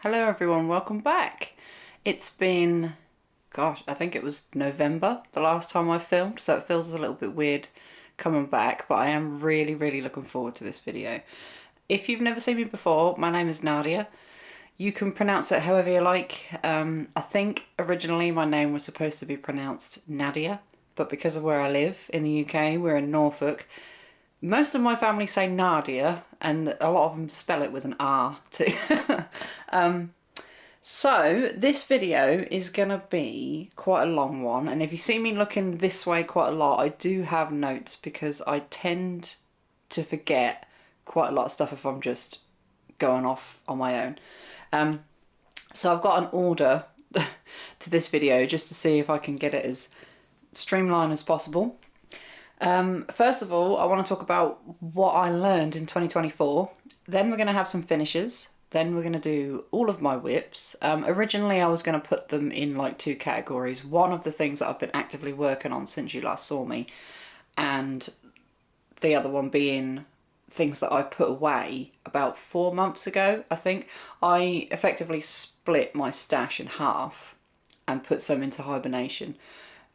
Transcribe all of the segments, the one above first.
Hello everyone, welcome back. It's been, gosh, I think it was November the last time I filmed, so it feels a little bit weird coming back, but I am really looking forward to this video. If you've never seen me before, my name is Nadia. You can pronounce it however you like. I think originally my name was supposed to be pronounced Nadia, but because of where I live in the UK, we're in Norfolk, most of my family say Nadia, and a lot of them spell it with an R too. So this video is gonna be quite a long one, and if you see me looking this way quite a lot, I do have notes because I tend to forget quite a lot of stuff if I'm just going off on my own. So I've got an order to this video just to see if I can get it as streamlined as possible. First of all, I want to talk about what I learned in 2024. Then we're going to have some finishes. Then we're going to do all of my whips. Originally I was going to put them in like two categories. One of the things that I've been actively working on since you last saw me, and the other one being things that I've put away about 4 months ago, I think. I effectively split my stash in half and put some into hibernation.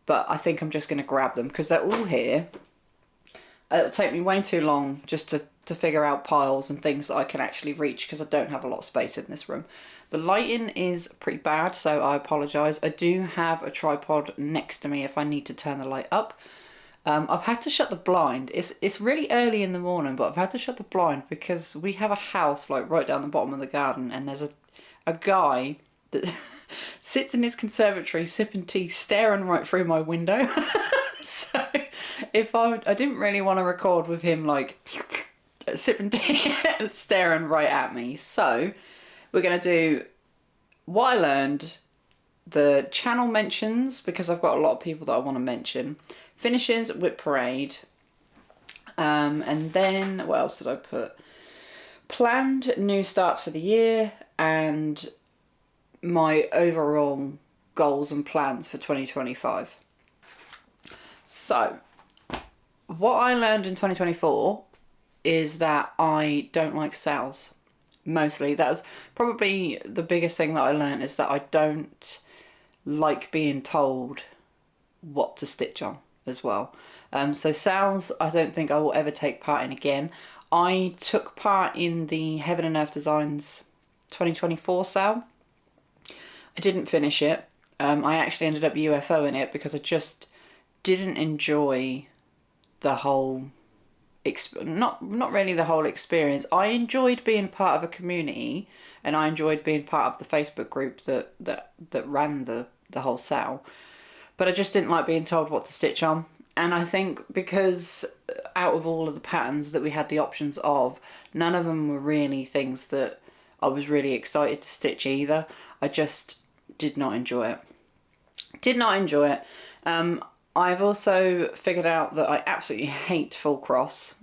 But I think I'm just going to grab them because they're all here. It'll take me way too long just to figure out piles and things that I can actually reach because I don't have a lot of space in this room. The lighting is pretty bad, so I apologise. I do have a tripod next to me if I need to turn the light up. I've had to shut the blind. It's really early in the morning, but I've had to shut the blind because we have a house like right down the bottom of the garden, and there's a guy that sits in his conservatory sipping tea, staring right through my window. So if I didn't really want to record with him like sipping tea and staring right at me. So we're going to do what I learned, the channel mentions, because I've got a lot of people that I want to mention, finishes, whip parade, and then what else did I put? Planned new starts for the year, and my overall goals and plans for 2025. So what I learned in 2024 is that I don't like sales. Mostly that was probably the biggest thing that I learned, is that I don't like being told what to stitch on as well. So sales I don't think I will ever take part in again. I took part in the Heaven and Earth Designs 2024 sale. I didn't finish it. I actually ended up UFOing it because I just didn't enjoy the whole not really the whole experience. I enjoyed being part of a community, and I enjoyed being part of the Facebook group that ran the whole sale, but I just didn't like being told what to stitch on. And I think because out of all of the patterns that we had the options of, none of them were really things that I was really excited to stitch either. I just did not enjoy it. Did not enjoy it. I've also figured out that I absolutely hate full cross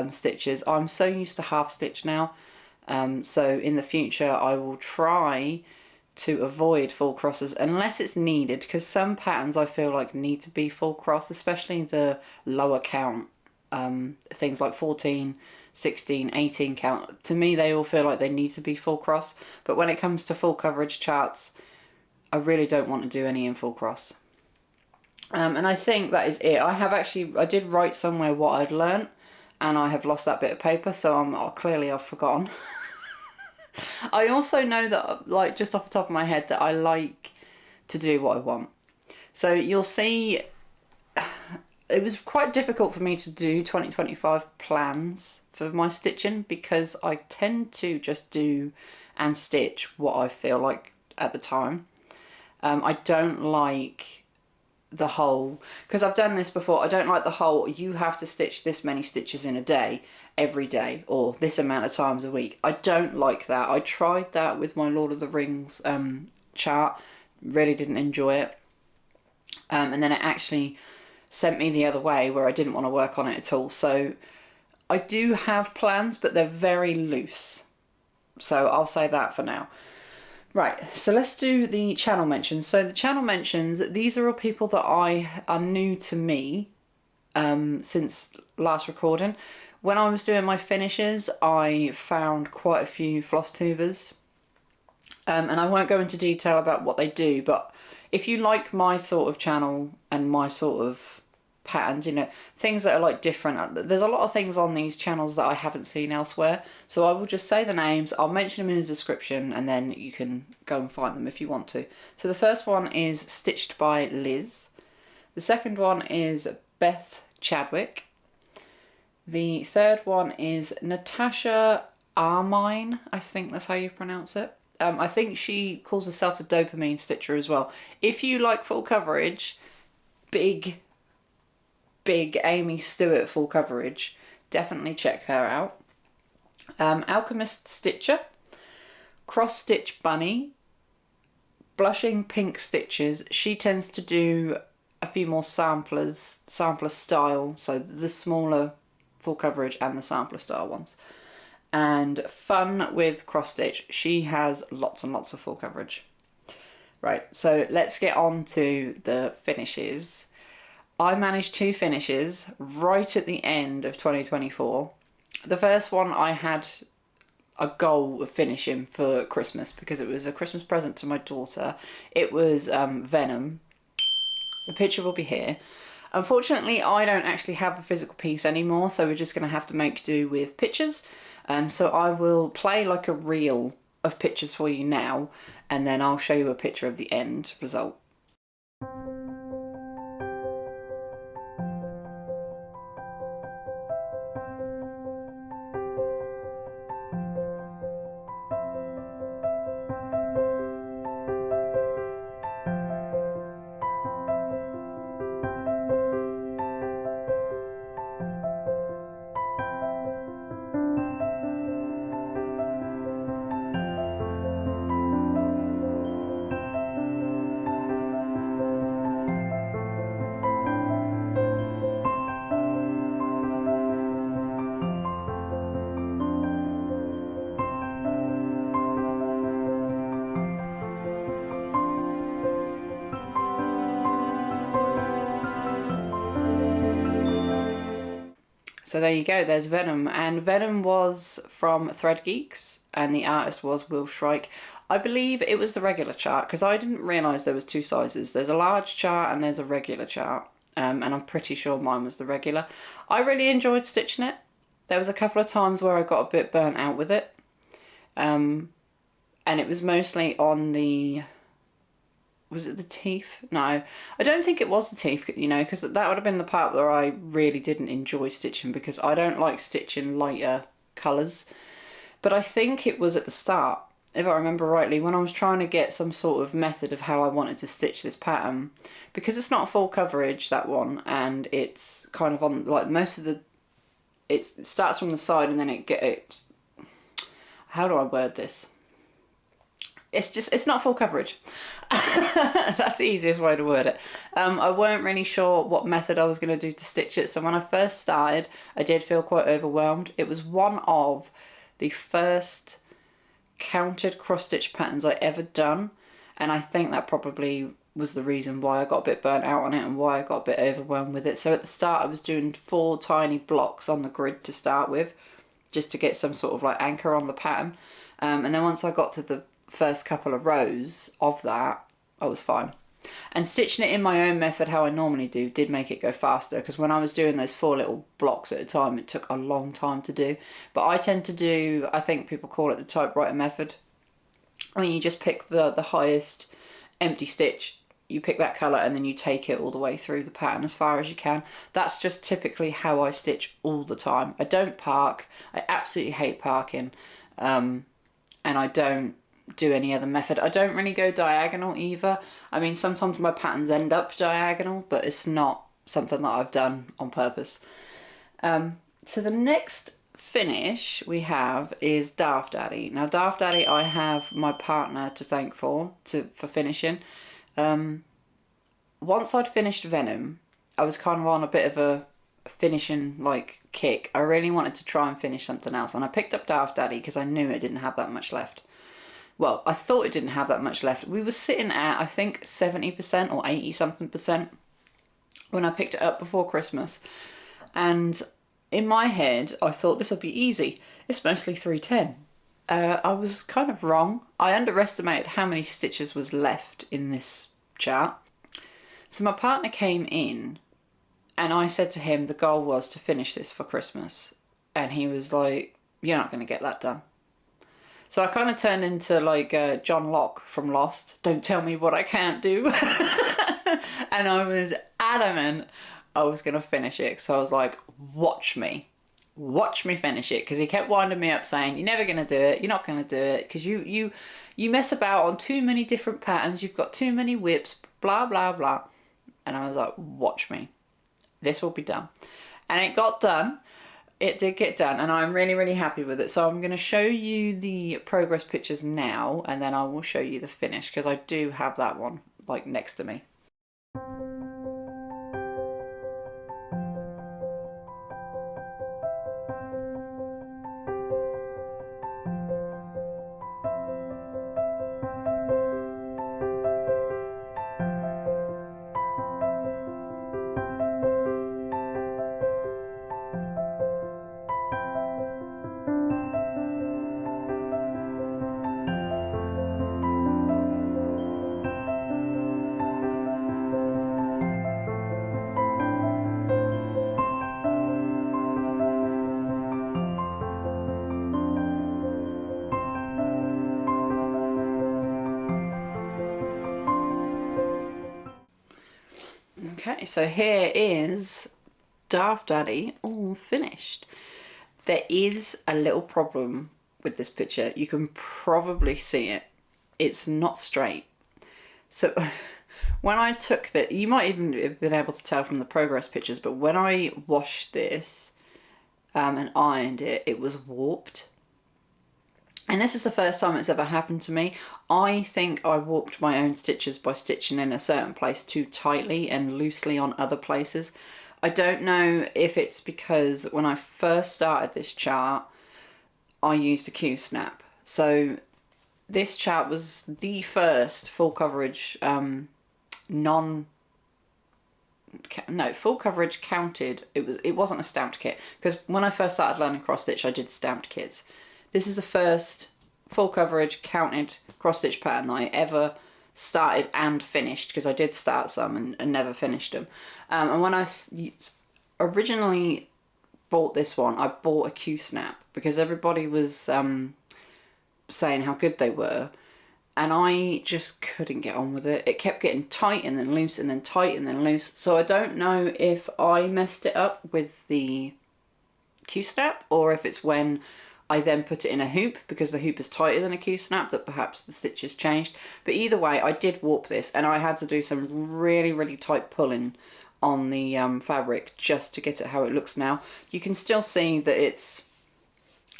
stitches. I'm so used to half stitch now. So in the future I will try to avoid full crosses unless it's needed, because some patterns I feel like need to be full cross, especially the lower count things like 14, 16, 18 count. To me they all feel like they need to be full cross, but when it comes to full coverage charts I really don't want to do any in full cross. And I think that is it. I did write somewhere what I'd learnt, and I have lost that bit of paper, so clearly I've forgotten. I also know that, like, just off the top of my head, that I like to do what I want. So you'll see, it was quite difficult for me to do 2025 plans for my stitching because I tend to just do and stitch what I feel like at the time. I don't like the whole, because I've done this before, I don't like the whole you have to stitch this many stitches in a day every day or this amount of times a week. I don't like that. I tried that with my Lord of the Rings chart, really didn't enjoy it, and then it actually sent me the other way where I didn't want to work on it at all. So I do have plans, but they're very loose, so I'll say that for now. Right, so let's do the channel mentions. So the channel mentions, these are all people that are new to me since last recording. When I was doing my finishes, I found quite a few floss tubers And I won't go into detail about what they do, but if you like my sort of channel and my sort of patterns, you know, things that are like different, there's a lot of things on these channels that I haven't seen elsewhere, so I will just say the names, I'll mention them in the description, and then you can go and find them if you want to. So the first one is Stitched by Liz. The second one is Beth Chadwick. The third one is Natasha Armine, I think that's how you pronounce it. I think she calls herself the Dopamine Stitcher as well. If you like full coverage, big Amy Stewart full coverage, definitely check her out. Alchemist Stitcher, Cross Stitch Bunny, Blushing Pink Stitches. She tends to do a few more sampler style, so the smaller full coverage and the sampler style ones. And Fun with Cross Stitch, she has lots and lots of full coverage. Right, so let's get on to the finishes. I managed 2 finishes right at the end of 2024. The first one I had a goal of finishing for Christmas because it was a Christmas present to my daughter. It was Venom. The picture will be here. Unfortunately, I don't actually have the physical piece anymore, so we're just going to have to make do with pictures. So I will play like a reel of pictures for you now, and then I'll show you a picture of the end result. So there you go, there's Venom. And Venom was from Thread Geeks, and the artist was Will Shrike. I believe it was the regular chart, because I didn't realise there was 2 sizes. There's a large chart and there's a regular chart. And I'm pretty sure mine was the regular. I really enjoyed stitching it. There was a couple of times where I got a bit burnt out with it. And it was mostly on the... Was it the teeth? No, I don't think it was the teeth, you know, because that would have been the part where I really didn't enjoy stitching, because I don't like stitching lighter colours. But I think it was at the start, if I remember rightly, when I was trying to get some sort of method of how I wanted to stitch this pattern, because it's not full coverage, that one, and it's kind of on, like, most of the, it starts from the side and then it how do I word this? It's not full coverage. That's the easiest way to word it. I weren't really sure what method I was going to do to stitch it, so when I first started, I did feel quite overwhelmed. It was one of the first counted cross-stitch patterns I ever done, and I think that probably was the reason why I got a bit burnt out on it and why I got a bit overwhelmed with it. So at the start I was doing 4 tiny blocks on the grid to start with, just to get some sort of like anchor on the pattern, and then once I got to the first couple of rows of that, I was fine. And stitching it in my own method, how I normally do, did make it go faster, because when I was doing those 4 little blocks at a time, it took a long time to do. But I tend to do, I think people call it the typewriter method. I mean, you just pick the highest empty stitch, you pick that colour, and then you take it all the way through the pattern as far as you can. That's just typically how I stitch all the time. I don't park. I absolutely hate parking. And I don't do any other method. I don't really go diagonal either. I mean, sometimes my patterns end up diagonal, but it's not something that I've done on purpose. So the next finish we have is Darth Daddy. Now Darth Daddy, I have my partner to thank for finishing. Once I'd finished Venom, I was kind of on a bit of a finishing like kick. I really wanted to try and finish something else, and I picked up Darth Daddy because I knew it didn't have that much left. Well, I thought it didn't have that much left. We were sitting at, I think, 70% or 80 something percent when I picked it up before Christmas. And in my head, I thought this would be easy. It's mostly 310. I was kind of wrong. I underestimated how many stitches was left in this chart. So my partner came in and I said to him the goal was to finish this for Christmas. And he was like, you're not going to get that done. So I kind of turned into like John Locke from Lost. Don't tell me what I can't do. And I was adamant I was going to finish it. So I was like, watch me finish it, because he kept winding me up saying you're never going to do it, you're not going to do it, because you mess about on too many different patterns, you've got too many whips, blah blah blah. And I was like, watch me, this will be done. And it got done. It did get done, and I'm really happy with it. So I'm going to show you the progress pictures now, and then I will show you the finish, because I do have that one like next to me. Okay, so here is Darth Daddy all finished. There is a little problem with this picture. You can probably see it. It's not straight. So when I took that, you might even have been able to tell from the progress pictures, but when I washed this and ironed it, it was warped. And this is the first time it's ever happened to me. I think I warped my own stitches by stitching in a certain place too tightly and loosely on other places. I don't know if it's because when I first started this chart, I used a Q-snap. So this chart was the first full coverage, full coverage counted. It wasn't a stamped kit, because when I first started learning cross stitch, I did stamped kits. This is the first full coverage counted cross stitch pattern that I ever started and finished, because I did start some and never finished them. And when I originally bought this one, I bought a Q-snap because everybody was saying how good they were, and I just couldn't get on with it. It kept getting tight and then loose and then tight and then loose. So I don't know if I messed it up with the Q-snap, or if it's when I then put it in a hoop, because the hoop is tighter than a Q-snap, that perhaps the stitches changed. But either way, I did warp this, and I had to do some really tight pulling on the fabric just to get it how it looks now. You can still see that it's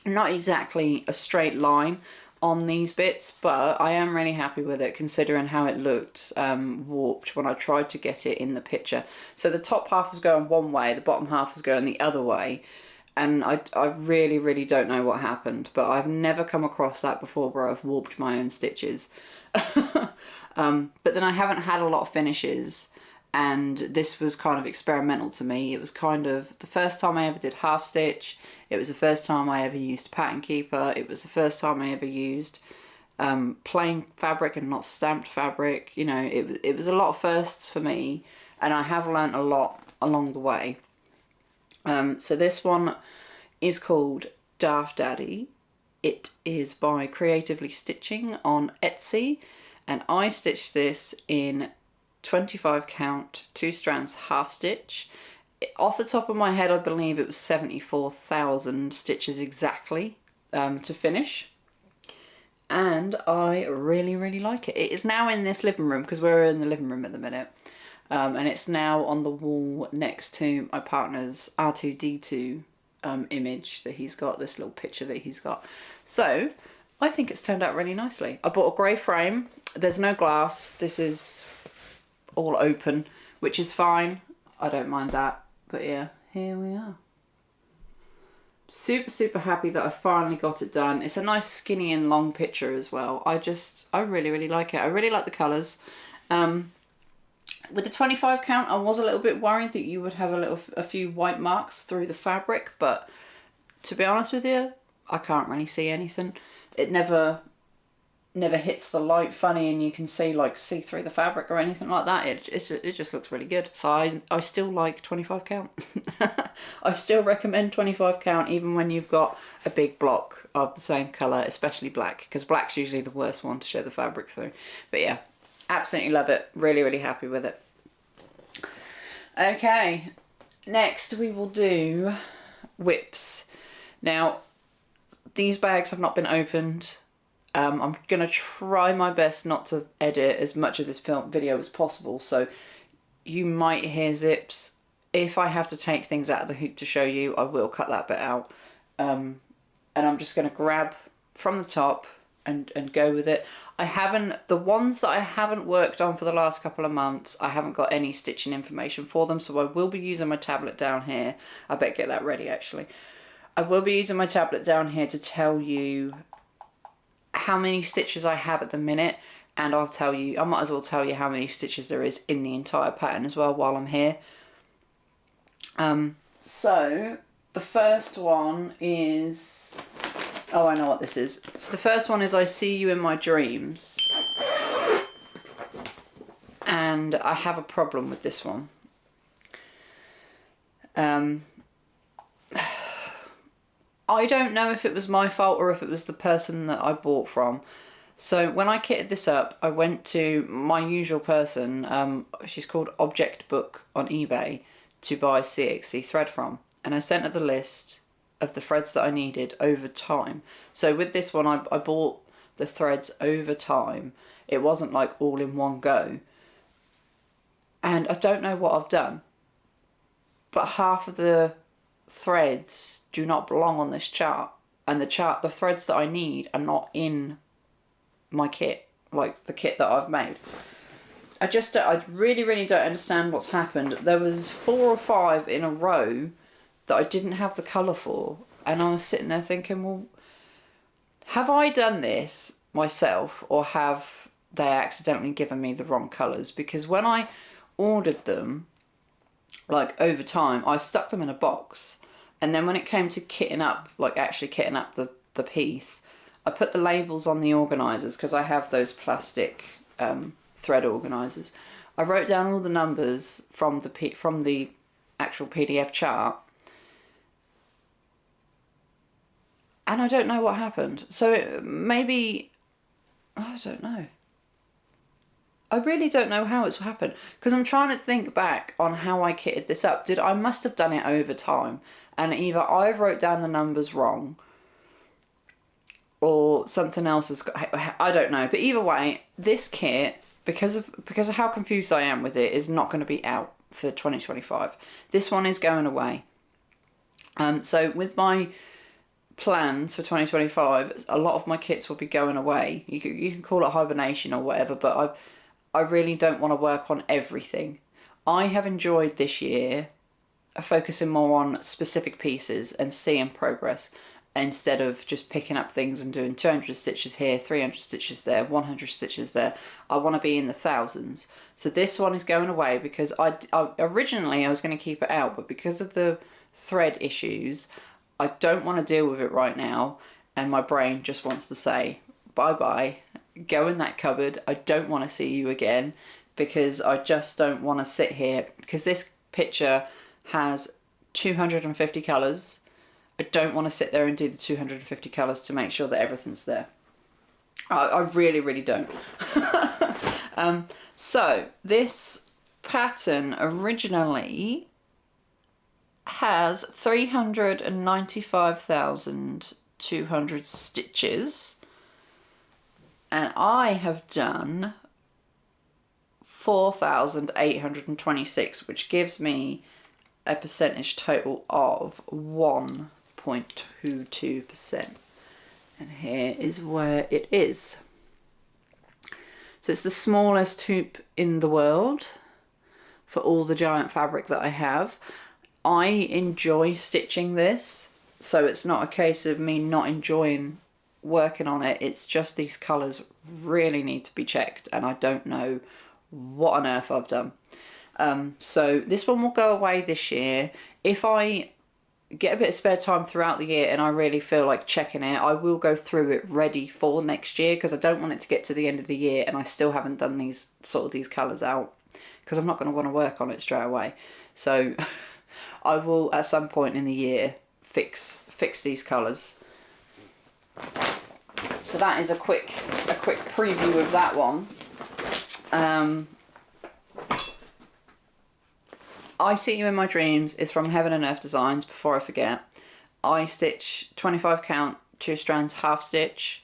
not exactly a straight line on these bits, but I am really happy with it considering how it looked warped when I tried to get it in the picture. So the top half was going one way, the bottom half was going the other way. And I really don't know what happened, but I've never come across that before where I've warped my own stitches. But then I haven't had a lot of finishes, and this was kind of experimental to me. It was kind of the first time I ever did half stitch. It was the first time I ever used pattern keeper. It was the first time I ever used plain fabric and not stamped fabric. You know, it was a lot of firsts for me, and I have learnt a lot along the way. So this one is called Darth Daddy. It is by Creatively Stitching on Etsy, and I stitched this in 25 count 2 strands half stitch. Off the top of my head, I believe it was 74,000 stitches exactly to finish, and I really like it. It is now in this living room, because we're in the living room at the minute. And it's now on the wall next to my partner's R2-D2 image that he's got, this little picture that he's got. So I think it's turned out really nicely. I bought a grey frame. There's no glass. This is all open, which is fine. I don't mind that. But yeah, here we are. Super happy that I finally got it done. It's a nice skinny and long picture as well. I really like it. I really like the colours. With the 25 count, I was a little bit worried that you would have a few white marks through the fabric, but to be honest with you, I can't really see anything. it never hits the light funny and you can see through the fabric or anything like that. It just looks really good. So I still like 25 count. I still recommend 25 count even when you've got a big block of the same colour, especially black, because black's usually the worst one to show the fabric through. But yeah, absolutely love it. Really, really happy with it. Okay, next we will do whips. Now, these bags have not been opened. I'm going to try my best not to edit as much of this video as possible, so you might hear zips. If I have to take things out of the hoop to show you, I will cut that bit out. And I'm just going to grab from the top and go with it. The ones that I haven't worked on for the last couple of months, I haven't got any stitching information for them, so I will be using my tablet down here. I better get that ready actually. I will be using my tablet down here to tell you how many stitches I have at the minute, and I might as well tell you how many stitches there is in the entire pattern as well while I'm here. So the first one is, oh, I know what this is. So the first one is I See You in My Dreams, and I have a problem with this one. I don't know if it was my fault or if it was the person that I bought from. So when I kitted this up, I went to my usual person, she's called Object Book on eBay, to buy CXC thread from. And I sent her the list of the threads that I needed over time. So with this one, I bought the threads over time. It wasn't like all in one go. And I don't know what I've done, but half of the threads do not belong on this chart, and the threads that I need are not in my kit, like the kit that I've made. I really, really don't understand what's happened. There was 4 or 5 in a row that I didn't have the colour for, and I was sitting there thinking, well, have I done this myself, or have they accidentally given me the wrong colours? Because when I ordered them, like over time, I stuck them in a box. And then when it came to kitting up, like actually kitting up the piece, I put the labels on the organisers, because I have those plastic thread organisers. I wrote down all the numbers from the actual PDF chart, and I don't know what happened. So maybe, I don't know. I really don't know how it's happened, because I'm trying to think back on how I kitted this up. I must have done it over time, and either I wrote down the numbers wrong or something else has got, I don't know. But either way, this kit, because of how confused I am with it, is not going to be out for 2025. This one is going away. So with my plans for 2025, a lot of my kits will be going away. You can call it hibernation or whatever, but I really don't want to work on everything. I have enjoyed this year focusing more on specific pieces and seeing progress, instead of just picking up things and doing 200 stitches here, 300 stitches there, 100 stitches there. I want to be in the thousands. So this one is going away, because originally I was going to keep it out, but because of the thread issues, I don't want to deal with it right now, and my brain just wants to say, bye-bye, go in that cupboard, I don't want to see you again, because I just don't want to sit here, because this picture has 250 colours. I don't want to sit there and do the 250 colours to make sure that everything's there. I really, really don't. So this pattern originally has 395,200 stitches, and I have done 4,826, which gives me a percentage total of 1.22%. And here is where it is. So it's the smallest hoop in the world for all the giant fabric that I have. I enjoy stitching this, so it's not a case of me not enjoying working on it. It's just these colours really need to be checked, and I don't know what on earth I've done. So this one will go away this year. If I get a bit of spare time throughout the year and I really feel like checking it, I will go through it ready for next year, because I don't want it to get to the end of the year and I still haven't done these colours out, because I'm not going to want to work on it straight away. So I will at some point in the year fix these colours. So that is a quick preview of that one. I See You in My Dreams is from Heaven and Earth Designs, before I forget. I stitch 25 count, 2 strands, half stitch.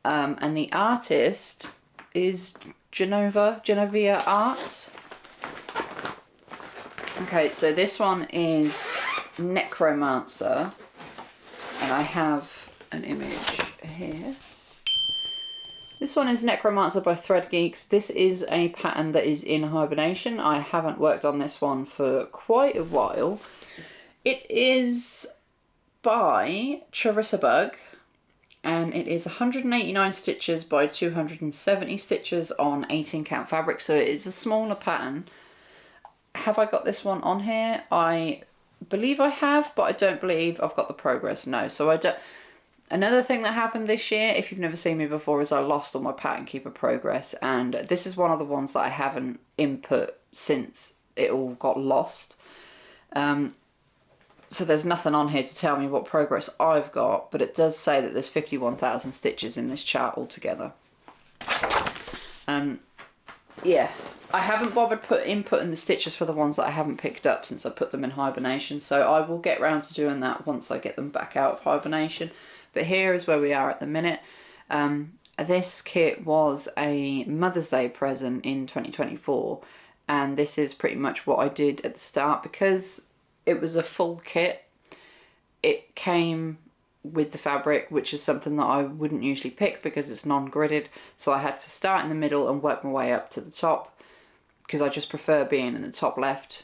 And the artist is Genovia Art. Okay, so this one is Necromancer. And I have an image here. This one is Necromancer by Thread Geeks. This is a pattern that is in Hibernation. I haven't worked on this one for quite a while. It is by Charisabug, and it is 189 stitches by 270 stitches on 18 count fabric, so it is a smaller pattern. Have I got this one on here? I believe I have, but I don't believe I've got the progress. No, so I don't. Another thing that happened this year, if you've never seen me before, is I lost all my Pattern Keeper progress, and this is one of the ones that I haven't input since it all got lost. So there's nothing on here to tell me what progress I've got, but it does say that there's 51,000 stitches in this chart altogether. Yeah, I haven't bothered inputting the stitches for the ones that I haven't picked up since I put them in Hibernation, so I will get round to doing that once I get them back out of Hibernation. But here is where we are at the minute. This kit was a Mother's Day present in 2024, and this is pretty much what I did at the start. Because it was a full kit, it came with the fabric, which is something that I wouldn't usually pick because it's non-gridded, so I had to start in the middle and work my way up to the top, because I just prefer being in the top left.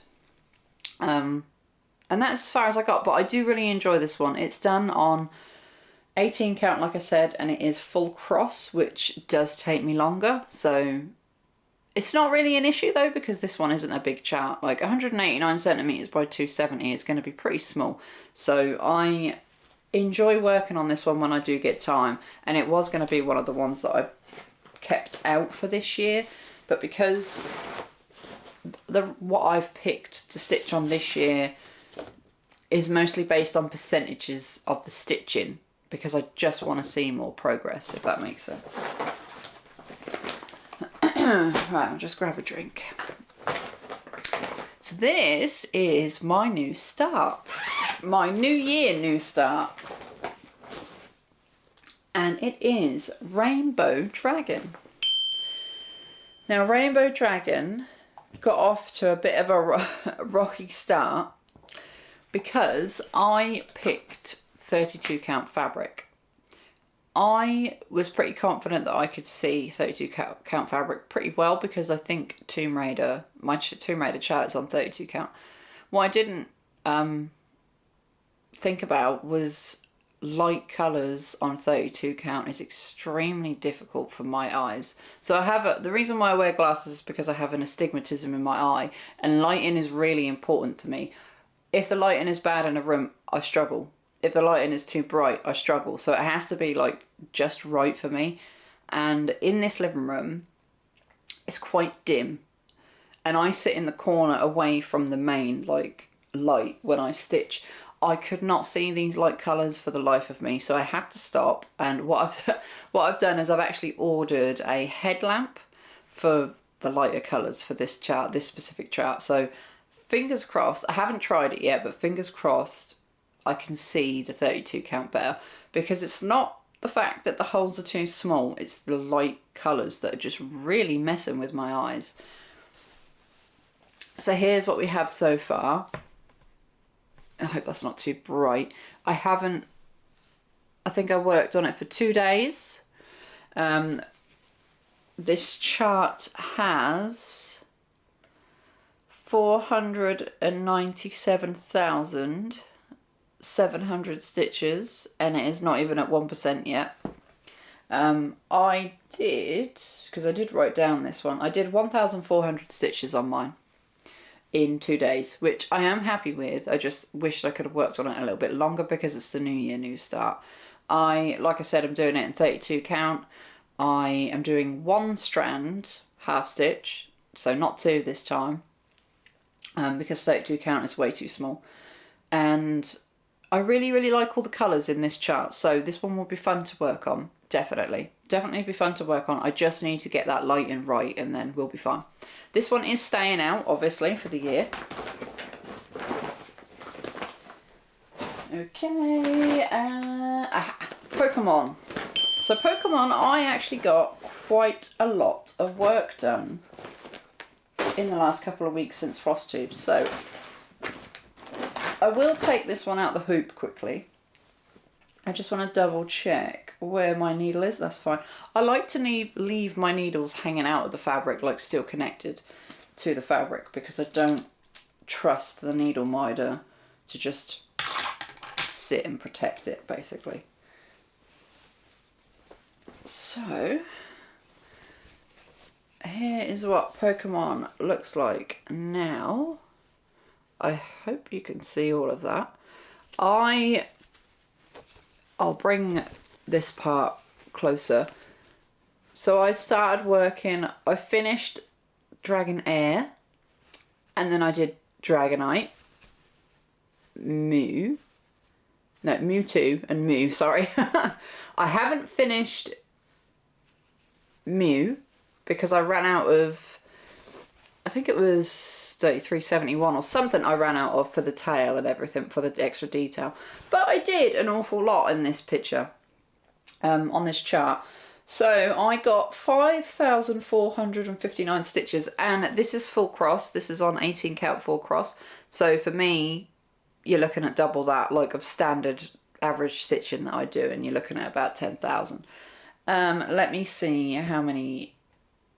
And that's as far as I got, but I do really enjoy this one. It's done on 18 count, like I said, and it is full cross, which does take me longer, so it's not really an issue though, because this one isn't a big chart. Like 189 centimeters by 270 is going to be pretty small, so I enjoy working on this one when I do get time, and it was going to be one of the ones that I kept out for this year, but because what I've picked to stitch on this year is mostly based on percentages of the stitching, because I just want to see more progress, if that makes sense. Right, I'll just grab a drink. So this is my new start. My New Year new start. And it is Rainbow Dragon. Now, Rainbow Dragon got off to a bit of a rocky start because I picked 32 count fabric. I was pretty confident that I could see 32 count fabric pretty well, because I think Tomb Raider, my Tomb Raider chart is on 32 count. What I didn't think about was light colours on 32 count is extremely difficult for my eyes. So I have the reason why I wear glasses is because I have an astigmatism in my eye, and lighting is really important to me. If the lighting is bad in a room, I struggle. If the lighting is too bright, I struggle. So it has to be like just right for me. And in this living room, it's quite dim, and I sit in the corner away from the main like light when I stitch. I could not see these light colours for the life of me, so I had to stop. And what I've done is I've actually ordered a headlamp for the lighter colours for this chart, this specific chart. So fingers crossed, I haven't tried it yet, but fingers crossed I can see the 32 count better, because it's not the fact that the holes are too small, it's the light colours that are just really messing with my eyes. So here's what we have so far. I hope that's not too bright. I think I worked on it for 2 days. This chart has 497,700 stitches, and it is not even at 1% yet. I did, because I did write down this one, I did 1,400 stitches on mine in 2 days, which I am happy with. I just wish I could have worked on it a little bit longer because it's the new year, new start. Like I said, I'm doing it in 32 count. I am doing 1 strand half stitch, so not 2 this time, because 32 count is way too small. And I really, really like all the colours in this chart, so this one will be fun to work on. Definitely be fun to work on. I just need to get that lighting right and then we'll be fine. This one is staying out, obviously, for the year. Okay, Pokemon. So Pokemon, I actually got quite a lot of work done in the last couple of weeks since flosstube. So I will take this one out the hoop quickly. I just want to double check where my needle is. That's fine. I like to leave my needles hanging out of the fabric, like still connected to the fabric, because I don't trust the needle minder to just sit and protect it, basically. So here is what Pokemon looks like now. I hope you can see all of that. I'll bring this part closer. So I started working, I finished Dragonair, and then I did Dragonite, Mewtwo and Mew, sorry. I haven't finished Mew because I ran out of, I think it was 3371 or something I ran out of for the tail and everything, for the extra detail. But I did an awful lot in this picture, on this chart. So I got 5,459 stitches, and this is full cross. This is on 18 count full cross. So for me, you're looking at double that, like, of standard average stitching that I do, and you're looking at about 10,000. Let me see how many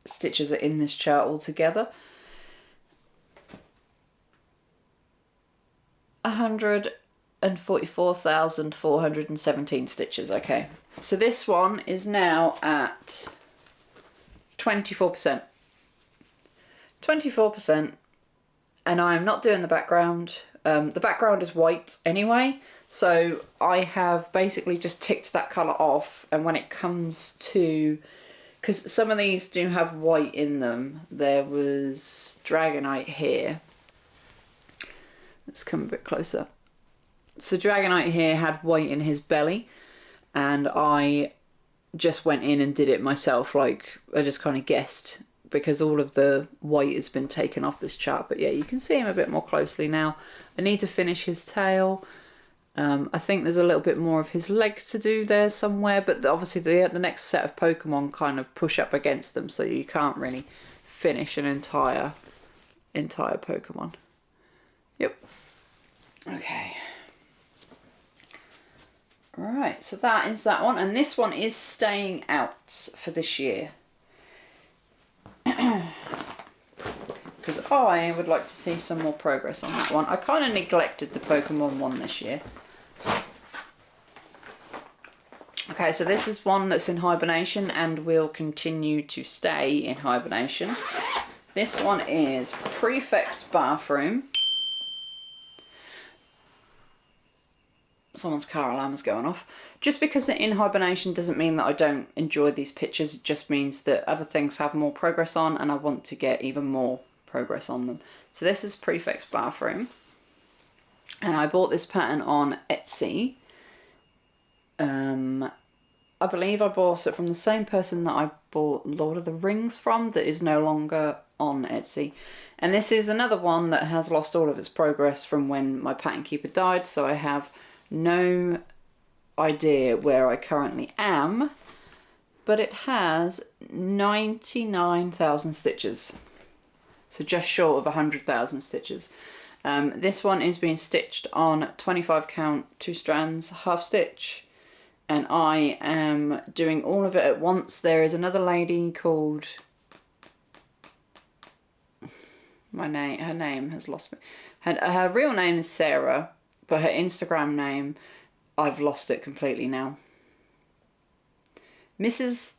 stitches are in this chart altogether. 144,417 stitches. Okay, so this one is now at 24%. 24%, and I'm not doing the background. The background is white anyway, so I have basically just ticked that colour off, and when it comes to, because some of these do have white in them, there was Dragonite here. Let's come a bit closer. So Dragonite here had white in his belly, and I just went in and did it myself. Like, I just kind of guessed, because all of the white has been taken off this chart. But yeah, you can see him a bit more closely now. I need to finish his tail. I think there's a little bit more of his leg to do there somewhere, but obviously the next set of Pokemon kind of push up against them, so you can't really finish an entire Pokemon. Yep. Okay. Right, so that is that one, and this one is staying out for this year. Because I would like to see some more progress on that one. I kind of neglected the Pokemon one this year. Okay, so this is one that's in hibernation and will continue to stay in hibernation. This one is Prefect's Bathroom. Someone's car alarm is going off. Just because they're in hibernation doesn't mean that I don't enjoy these pictures. It just means that other things have more progress on, and I want to get even more progress on them. So this is Prefect's Bathroom, and I bought this pattern on Etsy. I believe I bought it from the same person that I bought Lord of the Rings from, that is no longer on Etsy. And this is another one that has lost all of its progress from when my pattern keeper died, so I have no idea where I currently am, but it has 99,000 stitches, so just short of 100,000 stitches. This one is being stitched on 25 count 2 strands half stitch, and I am doing all of it at once. There is another lady called, her name has lost me. Her real name is Sarah, but her Instagram name, I've lost it completely now. Mrs.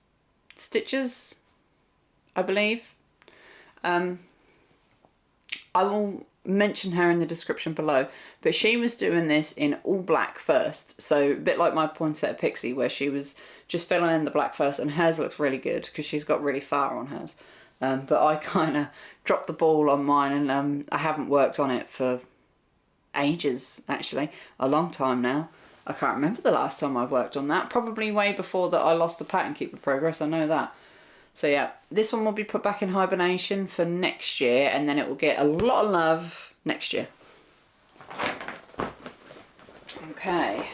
Stitches, I believe. I will mention her in the description below, but she was doing this in all black first, so a bit like my Pointset Pixie where she was just filling in the black first, and hers looks really good because she's got really far on hers. But I kind of dropped the ball on mine, and I haven't worked on it for ages, actually, a long time now. I can't remember the last time I worked on that, probably way before that I lost the pattern keeper progress, I know that. So yeah, this one will be put back in hibernation for next year, and then it will get a lot of love next year. Okay.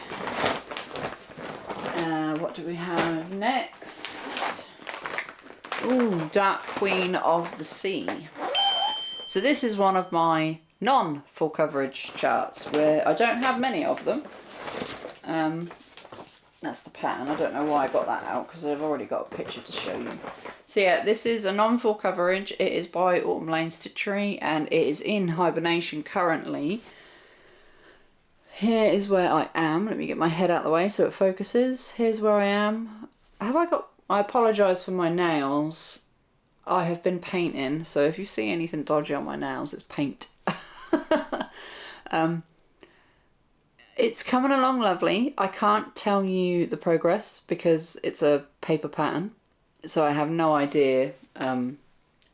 What do we have next? Ooh, Dark Queen of the Sea. So this is one of my non-full coverage charts where I don't have many of them. That's the pattern. I don't know why I got that out because I've already got a picture to show you. So yeah, this is a non-full coverage. It is by Autumn Lane Stitchery and it is in hibernation currently. Here is where I am. Let me get my head out of the way so it focuses. Here's where I am. I apologise for my nails. I have been painting, so if you see anything dodgy on my nails, it's paint. It's coming along lovely. I can't tell you the progress because it's a paper pattern, so I have no idea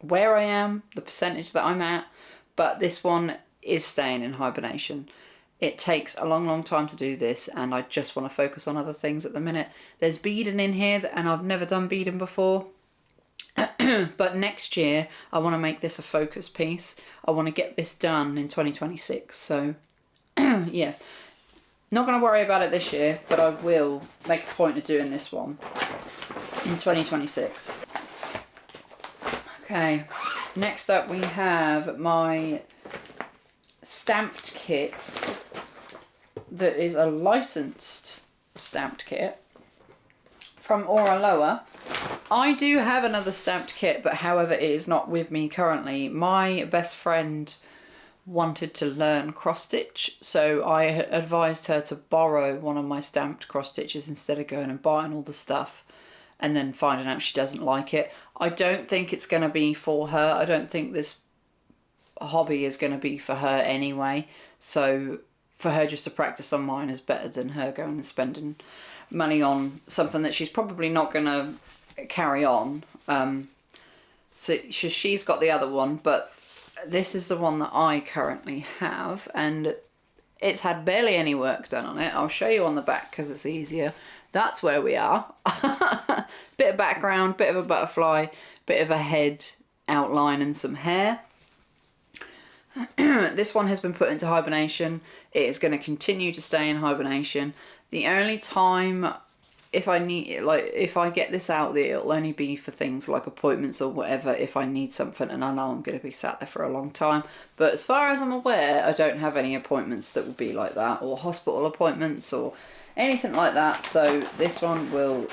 where I am, the percentage that I'm at, but this one is staying in hibernation. It takes a long time to do this, and I just want to focus on other things at the minute. There's beading in here, and I've never done beading before. But next year, I want to make this a focus piece. I want to get this done in 2026, so yeah. Not going to worry about it this year, but I will make a point of doing this one in 2026. Okay, next up we have my stamped kit that is a licensed stamped kit from Oraloa. I do have another stamped kit, but however it is not with me currently. My best friend wanted to learn cross stitch, so I advised her to borrow one of my stamped cross stitches instead of going and buying all the stuff and then finding out she doesn't like it. I don't think it's going to be for her. I don't think this hobby is going to be for her anyway, so for her just to practice on mine is better than her going and spending money on something that she's probably not going to carry on. So she's got the other one, but this is the one that I currently have, and it's had barely any work done on it. I'll show you on the back because it's easier. That's where we are. Bit of background, bit of a butterfly, bit of a head outline and some hair. This one has been put into hibernation. It is going to continue to stay in hibernation. The only time if I need, like, if I get this out, it'll only be for things like appointments or whatever if I need something and I know I'm going to be sat there for a long time. But as far as I'm aware, I don't have any appointments that will be like that, or hospital appointments or anything like that. So this one will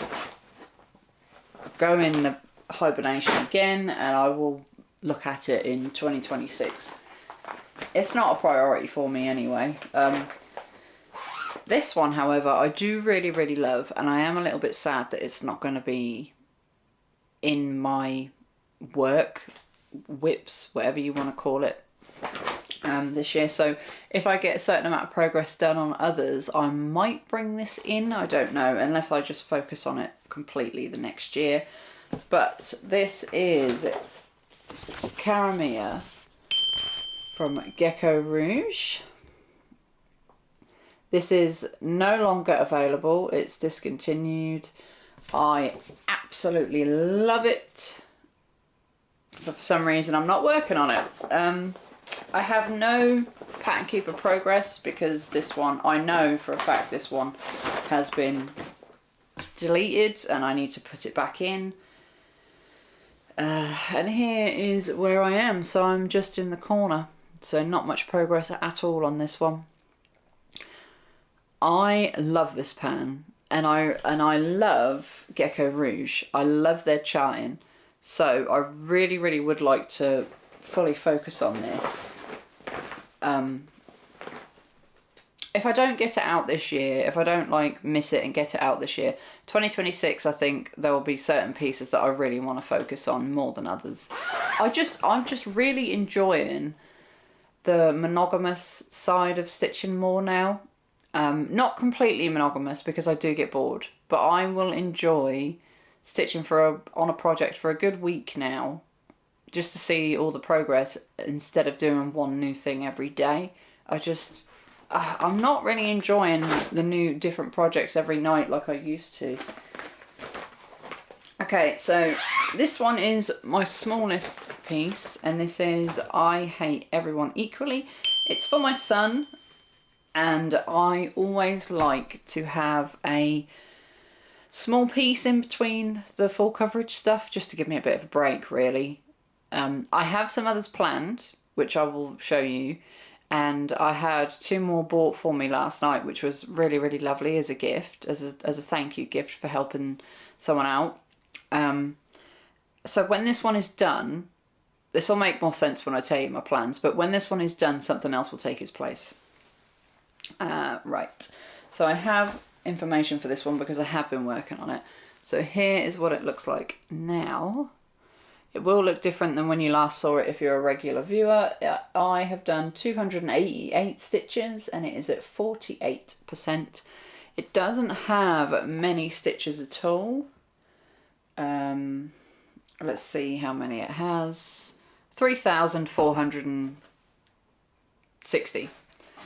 go in the hibernation again, and I will look at it in 2026. It's not a priority for me anyway. This one, however, I do really love, and I am a little bit sad that it's not going to be in my work whips, whatever you want to call it, this year. So if I get a certain amount of progress done on others, I might bring this in. I don't know, unless I just focus on it completely the next year. But this is Cara from Gecko Rouge. This is no longer available. It's discontinued. I absolutely love it. But for some reason, I'm not working on it. I have no pattern keeper progress because this one, I know for a fact this one has been deleted and I need to put it back in. And here is where I am. So I'm just in the corner. So not much progress at all on this one. I love this pattern, and I love Gecko Rouge. I love their charting, so I really would like to fully focus on this. If I don't get it out this year, if I don't like miss it and get it out this year, 2026, I think there will be certain pieces that I really want to focus on more than others. I'm just really enjoying the monogamous side of stitching more now. Not completely monogamous because I do get bored, but I will enjoy stitching on a project for a good week now, just to see all the progress instead of doing one new thing every day. I'm not really enjoying the new different projects every night like I used to. Okay, so this one is my smallest piece, and this is I Hate Everyone Equally. It's for my son, and I always like to have a small piece in between the full coverage stuff, just to give me a bit of a break, really. I have some others planned, which I will show you, and I had 2 more bought for me last night, which was really, really lovely as a gift, as a thank you gift for helping someone out. So when this one is done, this will make more sense when I tell you my plans, but when this one is done, something else will take its place. Right, so I have information for this one because I have been working on it. So here is what it looks like now. It will look different than when you last saw it if you're a regular viewer. I have done 288 stitches and it is at 48%. It doesn't have many stitches at all. Let's see how many it has. 3,460.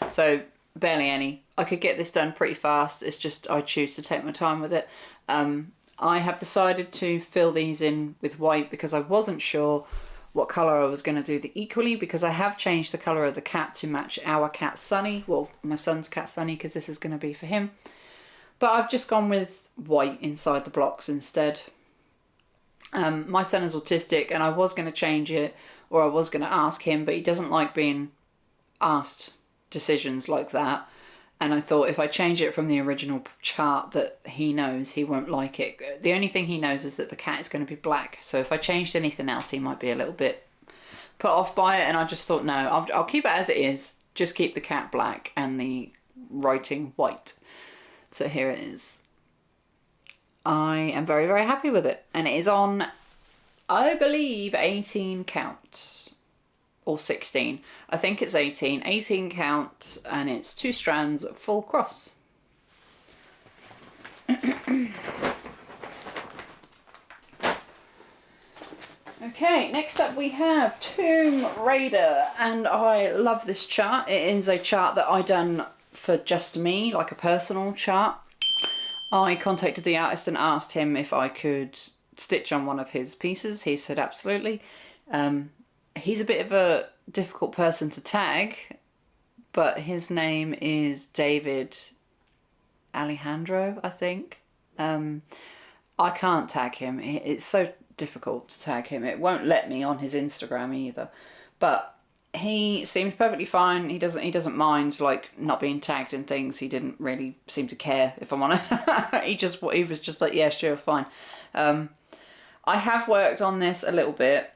So barely any. I could get this done pretty fast. It's just I choose to take my time with it. I have decided to fill these in with white because I wasn't sure what colour I was going to do the equally, because I have changed the colour of the cat to match our cat Sunny. Well, my son's cat Sunny, because this is going to be for him. But I've just gone with white inside the blocks instead. My son is autistic and I was going to change it, or I was going to ask him, but he doesn't like being asked decisions like that. And I thought if I change it from the original chart that he knows, he won't like it. The only thing he knows is that the cat is going to be black. So if I changed anything else, he might be a little bit put off by it. And I just thought, no, I'll keep it as it is. Just keep the cat black and the writing white. So here it is. I am very, very happy with it. And it is on, I believe, 18 count. Or 16. I think it's 18. 18 count, and it's 2 strands full cross. Okay, next up we have Tomb Raider, and I love this chart. It is a chart that I done for just me, like a personal chart. I contacted the artist and asked him if I could stitch on one of his pieces. He said absolutely. He's a bit of a difficult person to tag, but his name is David Alejandro, I think. I can't tag him. It's so difficult to tag him. It won't let me on his Instagram either. But he seemed perfectly fine. He doesn't mind like not being tagged and things. He didn't really seem to care, if I'm honest. he was just like, yeah, sure, fine. I have worked on this a little bit.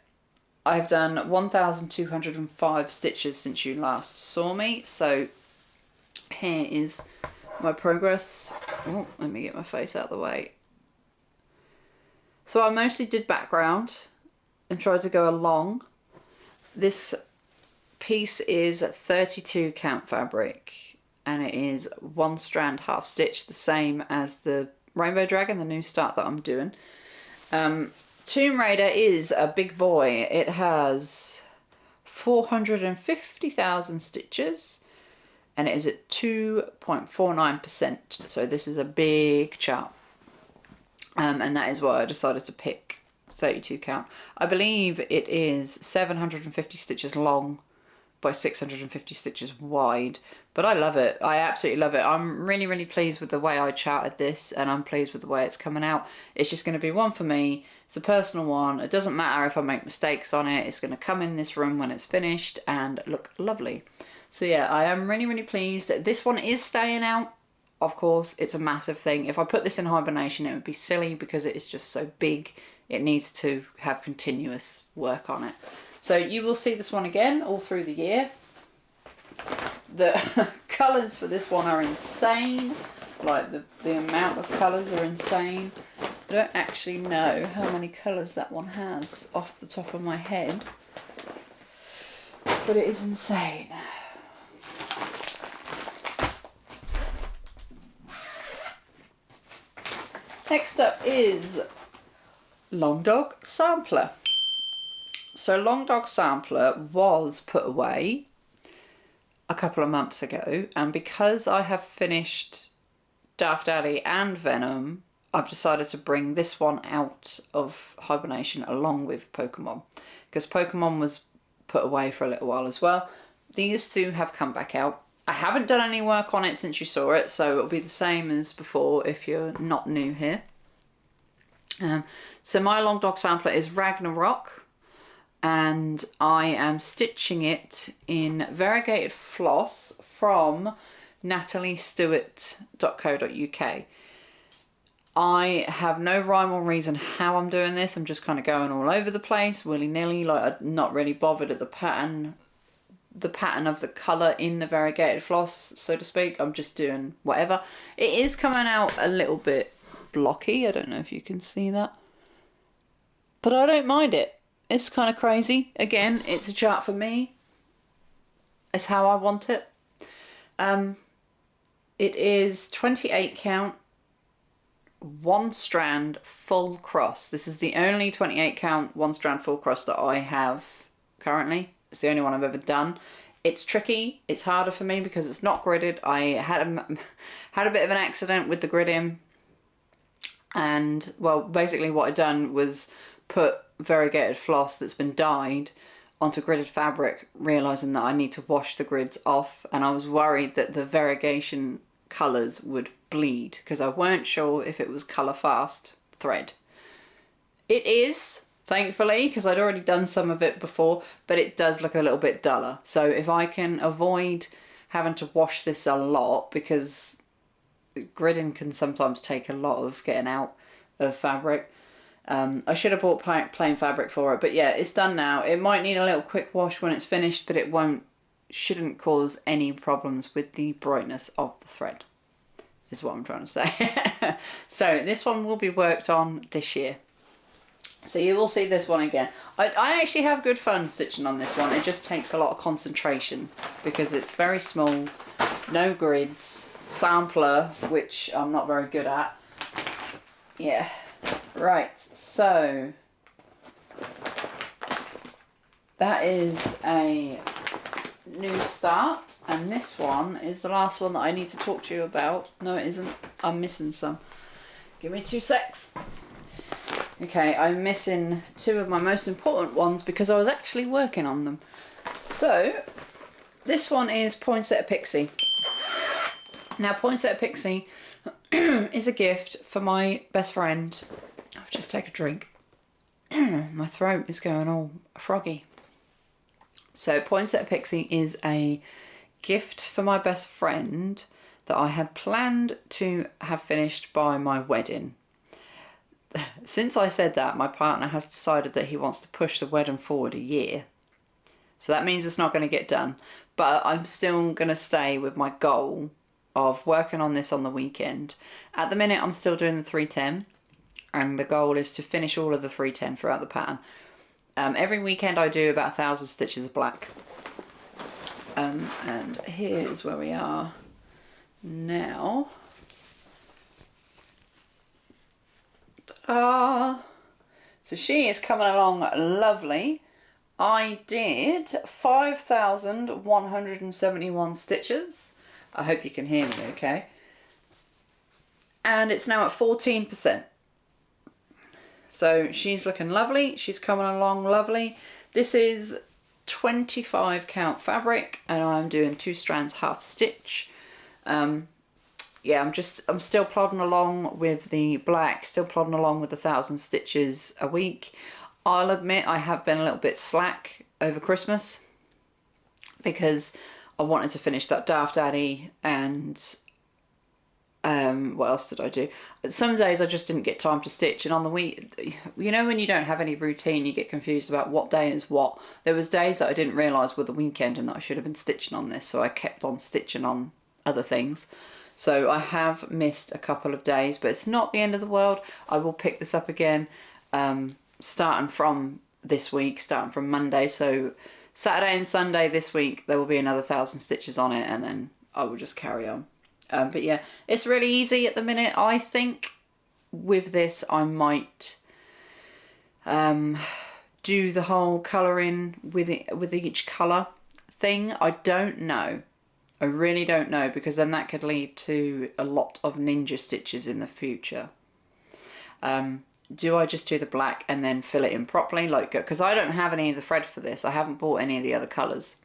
I've done 1,205 stitches since you last saw me, so here is my progress. Oh, let me get my face out of the way. So I mostly did background and tried to go along. This piece is 32 count fabric, and it is 1 strand half stitch, the same as the Rainbow Dragon, the new start that I'm doing. Tomb Raider is a big boy. It has 450,000 stitches and it is at 2.49%. So this is a big chart. And that is why I decided to pick 32 count. I believe it is 750 stitches long by 650 stitches wide, but I love it. I absolutely love it. I'm really, really pleased with the way I charted this, and I'm pleased with the way it's coming out. It's just going to be one for me. It's a personal one. It doesn't matter if I make mistakes on it. It's going to come in this room when it's finished and look lovely. So yeah, I am really, really pleased. This one is staying out. Of course, it's a massive thing. If I put this in hibernation, it would be silly because it is just so big. It needs to have continuous work on it. So you will see this one again all through the year. The colours for this one are insane. Like the amount of colours are insane. I don't actually know how many colours that one has off the top of my head. but it is insane. Next up is Long Dog Sampler. So Long Dog Sampler was put away a couple of months ago, and because I have finished Darth Daddy and Venom, I've decided to bring this one out of hibernation along with Pokemon, because Pokemon was put away for a little while as well. These two have come back out. I haven't done any work on it since you saw it, so it'll be the same as before if you're not new here. So my Long Dog Sampler is Ragnarok, and I am stitching it in variegated floss from nataliestewart.co.uk. I have no rhyme or reason how I'm doing this. I'm just kind of going all over the place, willy-nilly, like I'm not really bothered at the pattern of the colour in the variegated floss, so to speak. I'm just doing whatever. It is coming out a little bit blocky. I don't know if you can see that, but I don't mind it. It's kind of crazy. Again, it's a chart for me. It's how I want it. It is 28 count, 1 strand full cross. This is the only 28 count 1 strand full cross that I have currently. It's the only one I've ever done. It's tricky. It's harder for me because it's not gridded. I had a bit of an accident with the gridding, and well, basically what I'd done was put variegated floss that's been dyed onto gridded fabric, realising that I need to wash the grids off, and I was worried that the variegation colours would bleed because I weren't sure if it was colour fast thread. It is, thankfully, because I'd already done some of it before, but it does look a little bit duller. So if I can avoid having to wash this a lot, because gridding can sometimes take a lot of getting out of fabric. I should have bought plain fabric for it, but yeah, it's done now. It might need a little quick wash when it's finished, but it shouldn't cause any problems with the brightness of the thread, is what I'm trying to say. So this one will be worked on this year. So you will see this one again. I actually have good fun stitching on this one. It just takes a lot of concentration because it's very small, no grids, sampler, which I'm not very good at. Yeah. Right, so that is a new start, and this one is the last one that I need to talk to you about. No, it isn't. I'm missing some. Give me 2 secs. Okay, I'm missing 2 of my most important ones because I was actually working on them. So this one is Pointset Pixie. Now, Pointset Pixie is a gift for my best friend. I'll just take a drink. My throat is going all froggy. So Pointset Pixie is a gift for my best friend that I had planned to have finished by my wedding. Since I said that, my partner has decided that he wants to push the wedding forward a year. So that means it's not going to get done. But I'm still going to stay with my goal of working on this on the weekend. At the minute, I'm still doing the 310. And the goal is to finish all of the 310 throughout the pattern. Every weekend I do about 1,000 stitches of black. And here's where we are now. So she is coming along lovely. I did 5,171 stitches. I hope you can hear me okay. And it's now at 14%. So she's looking lovely. She's coming along lovely. This is 25 count fabric, and I'm doing 2 strands half stitch. Yeah, I'm still plodding along with the black, still plodding along with 1,000 stitches a week. I'll admit I have been a little bit slack over Christmas because I wanted to finish that Darth Daddy, and what else did I do? Some days I just didn't get time to stitch, and on the week, you know, when you don't have any routine, you get confused about what day is what. There was days that I didn't realise were the weekend and that I should have been stitching on this, so I kept on stitching on other things. So I have missed a couple of days, but it's not the end of the world. I will pick this up again, starting from this week, starting from Monday. So Saturday and Sunday this week, there will be another 1,000 stitches on it, and then I will just carry on. But yeah, it's really easy at the minute. I think with this, I might do the whole colouring with each colour thing. I don't know. I really don't know, because then that could lead to a lot of ninja stitches in the future. Do I just do the black and then fill it in properly? Like, because I don't have any of the thread for this. I haven't bought any of the other colours.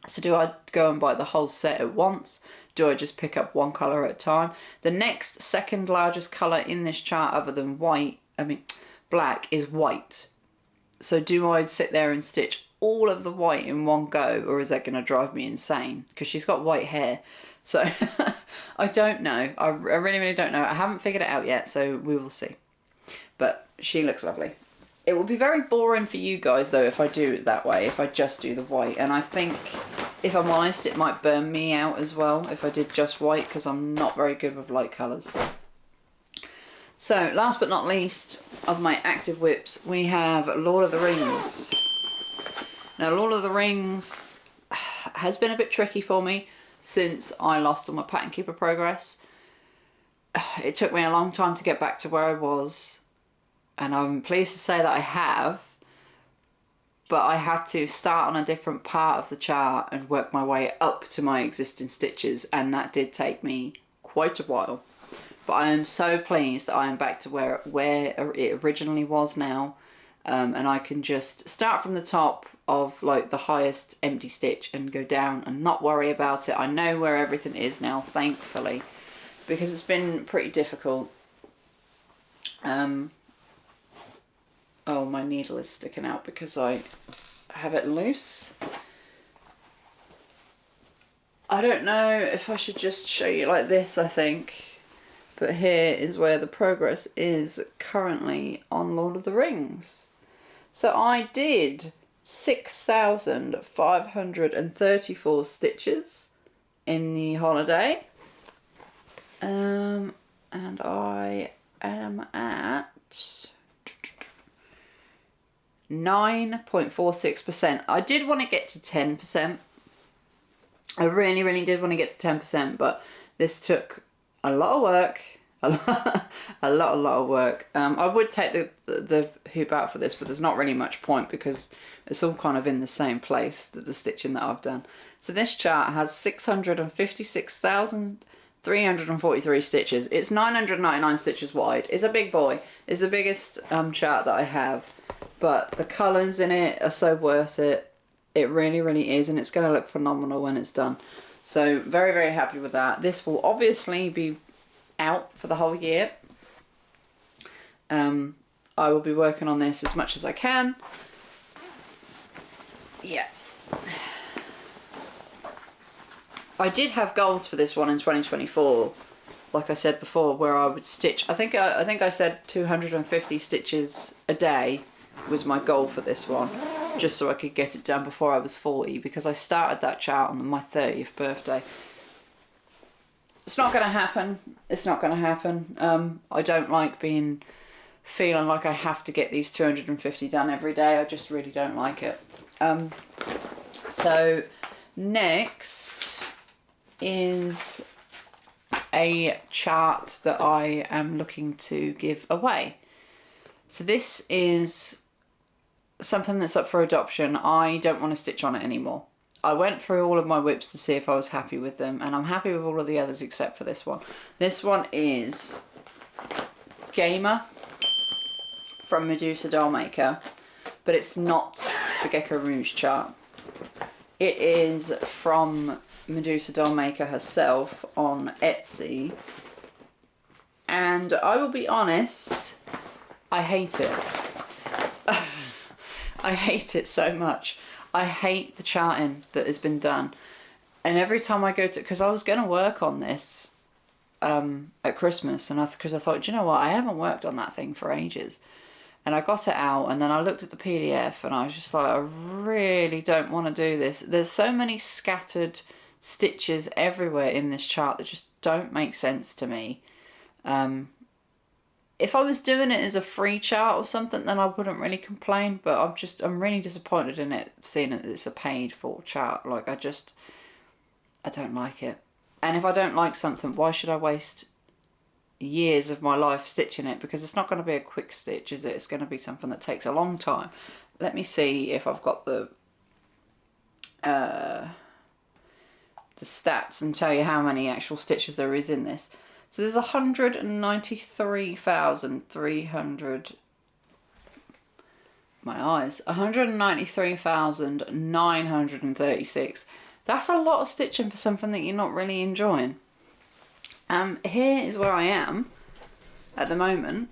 So do I go and buy the whole set at once? Do I just pick up one colour at a time? The next second largest colour in this chart other than black is white. So do I sit there and stitch all of the white in one go, or is that going to drive me insane? Because she's got white hair. So I don't know. I really, really don't know. I haven't figured it out yet, so we will see. But she looks lovely. It will be very boring for you guys though if I do it that way, if I just do the white. And I think, if I'm honest, it might burn me out as well if I did just white, because I'm not very good with light colours. So, last but not least of my active whips, we have Lord of the Rings. Now, Lord of the Rings has been a bit tricky for me since I lost all my pattern keeper progress. It took me a long time to get back to where I was, and I'm pleased to say that I have, but I had to start on a different part of the chart and work my way up to my existing stitches, and that did take me quite a while. But I am so pleased that I am back to where it originally was now, and I can just start from the top of like the highest empty stitch and go down and not worry about it. I know where everything is now, thankfully, because it's been pretty difficult. Oh, my needle is sticking out because I have it loose. I don't know if I should just show you like this, I think. But here is where the progress is currently on Lord of the Rings. So I did 6,534 stitches in the holiday. And I am at 9.46%. I did want to get to 10%. I really, really did want to get to 10%, but this took a lot of work. A lot of work. I would take the hoop out for this, but there's not really much point because it's all kind of in the same place, the stitching that I've done. So this chart has 656,343 stitches. It's 999 stitches wide. It's a big boy. It's the biggest chart that I have. But the colours in it are so worth it. It really, really is. And it's going to look phenomenal when it's done. So very, very happy with that. This will obviously be out for the whole year. I will be working on this as much as I can. Yeah. I did have goals for this one in 2024. Like I said before, where I would stitch. I think I said 250 stitches a day was my goal for this one, just so I could get it done before I was 40, because I started that chart on my 30th birthday. It's not going to happen. It's not going to happen. I don't like feeling like I have to get these 250 done every day. I just really don't like it. So next is a chart that I am looking to give away. So this is something that's up for adoption. I don't want to stitch on it anymore. I went through all of my whips to see if I was happy with them, and I'm happy with all of the others except for this one. This one is Gamer from Medusa Dollmaker, but it's not the Gecko Rouge chart. It is from Medusa Dollmaker herself on Etsy, and I will be honest, I hate it. I hate it so much. I hate the charting that has been done. And every time I go to... Because I was going to work on this at Christmas. And because I thought, do you know what? I haven't worked on that thing for ages. And I got it out. And then I looked at the PDF. And I was just like, I really don't want to do this. There's so many scattered stitches everywhere in this chart that just don't make sense to me. if I was doing it as a free chart or something, then I wouldn't really complain, but I'm really disappointed in it, seeing that it's a paid for chart. Like, I don't like it. And if I don't like something, why should I waste years of my life stitching it? Because it's not going to be a quick stitch, is it? It's going to be something that takes a long time. Let me see if I've got the stats and tell you how many actual stitches there is in this. So there's 193,300, my eyes, 193,936. That's a lot of stitching for something that you're not really enjoying. Here is where I am at the moment,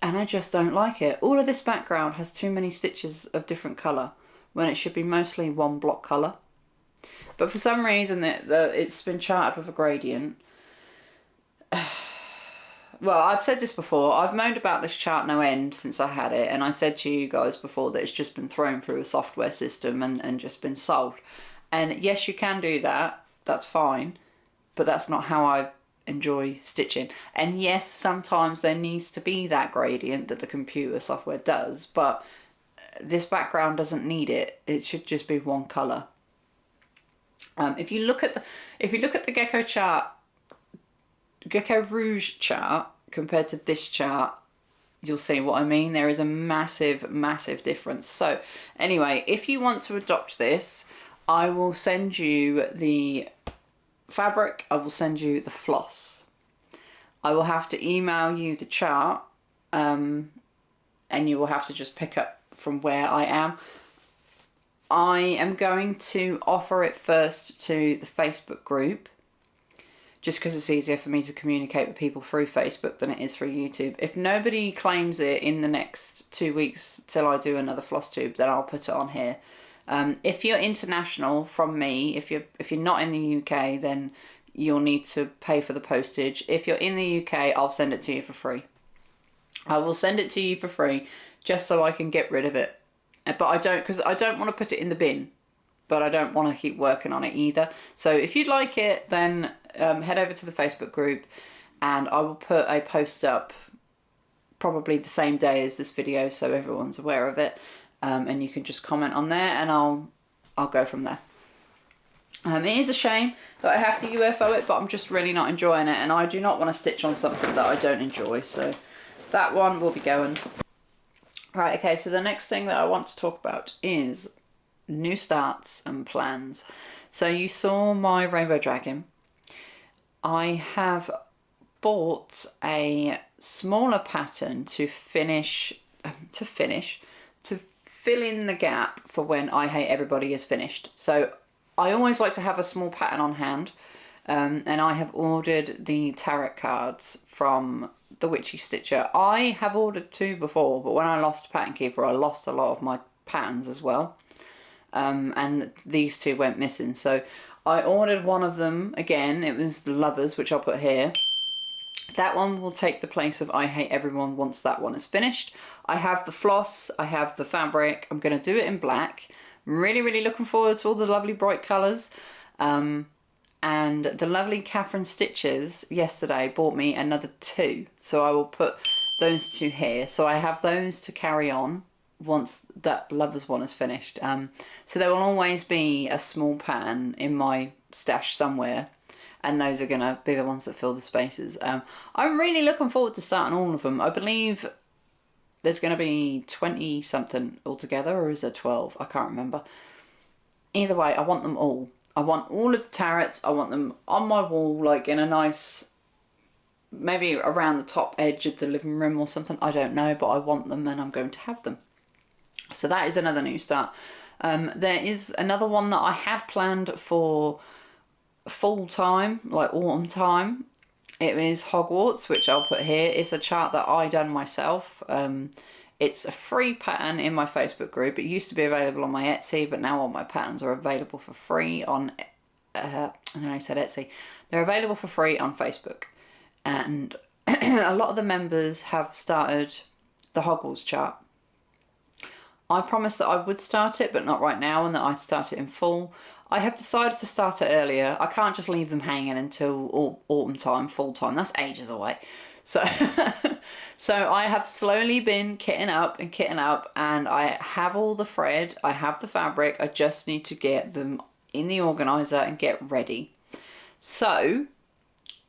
and I just don't like it. All of this background has too many stitches of different colour when it should be mostly one block colour. But for some reason it's been charted with a gradient. Well, I've said this before, I've moaned about this chart no end since I had it, and I said to you guys before that it's just been thrown through a software system and just been solved. And yes, you can do that, that's fine, but that's not how I enjoy stitching. And yes, sometimes there needs to be that gradient that the computer software does, but this background doesn't need it. It should just be one colour. If you look at the Gecko chart, Gecko Rouge chart compared to this chart, you'll see what I mean. There is a massive, massive difference. So anyway, if you want to adopt this, I will send you the fabric, I will send you the floss. I will have to email you the chart, and you will have to just pick up from where I am. I am going to offer it first to the Facebook group, just because it's easier for me to communicate with people through Facebook than it is through YouTube. If nobody claims it in the next 2 weeks till I do another floss tube, then I'll put it on here. If you're international from me, if you're not in the UK, then you'll need to pay for the postage. If you're in the UK, I'll send it to you for free. I will send it to you for free just so I can get rid of it. But I don't want to put it in the bin, but I don't want to keep working on it either. So if you'd like it, then head over to the Facebook group, and I will put a post up probably the same day as this video so everyone's aware of it. And you can just comment on there, and I'll go from there. It is a shame that I have to UFO it, but I'm just really not enjoying it, and I do not want to stitch on something that I don't enjoy, so that one will be going. Right, okay, so the next thing that I want to talk about is new starts and plans. So you saw my Rainbow Dragon. I have bought a smaller pattern to fill in the gap for when I Hate Everybody is finished. So I always like to have a small pattern on hand, and I have ordered the tarot cards from the Witchy Stitcher. I have ordered 2 before, but when I lost Pattern Keeper, I lost a lot of my patterns as well, and these 2 went missing. So I ordered one of them again. It was the Lovers, which I'll put here. That one will take the place of I Hate Everyone once that one is finished. I have the floss, I have the fabric. I'm going to do it in black. I'm really, really looking forward to all the lovely bright colours. And the lovely Catherine Stitches yesterday bought me another 2. So I will put those 2 here. So I have those to carry on once that Lovers one is finished. So there will always be a small pattern in my stash somewhere, and those are going to be the ones that fill the spaces. I'm really looking forward to starting all of them. I believe there's going to be 20 something altogether, or is there 12? I can't remember. Either way, I want them all. I want all of the tarots. I want them on my wall, like in a nice, maybe around the top edge of the living room or something. I don't know, but I want them, and I'm going to have them. So that is another new start. There is another one that I had planned for full time, like autumn time. It is Hogwarts, which I'll put here. It's a chart that I done myself. It's a free pattern in my Facebook group. It used to be available on my Etsy, but now all my patterns are available for free on, and then I said Etsy. They're available for free on Facebook. And a lot of the members have started the Hogwarts chart. I promised that I would start it, but not right now, and that I'd start it in full. I have decided to start it earlier. I can't just leave them hanging until autumn time, full time. That's ages away. So, so I have slowly been kitting up, and I have all the thread, I have the fabric, I just need to get them in the organizer and get ready. So,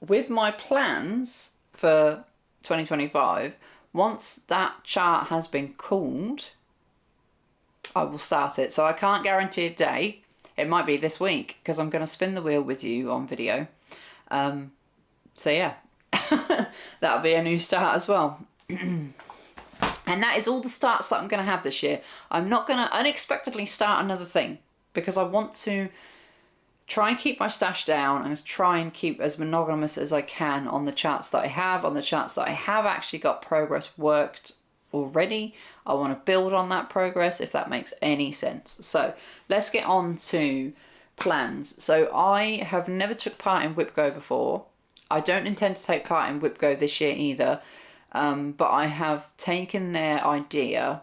with my plans for 2025, once that chart has been called, I will start it. So I can't guarantee a day. It might be this week because I'm going to spin the wheel with you on video. So yeah. That'll be a new start as well. And that is all the starts that I'm going to have this year. I'm not going to unexpectedly start another thing because I want to try and keep my stash down and try and keep as monogamous as I can on the charts that I have, on the charts that I have actually got progress worked already. I want to build on that progress, if that makes any sense. So let's get on to plans. So I have never took part in Whip Go before. I don't intend to take part in Whip Go this year either, but I have taken their idea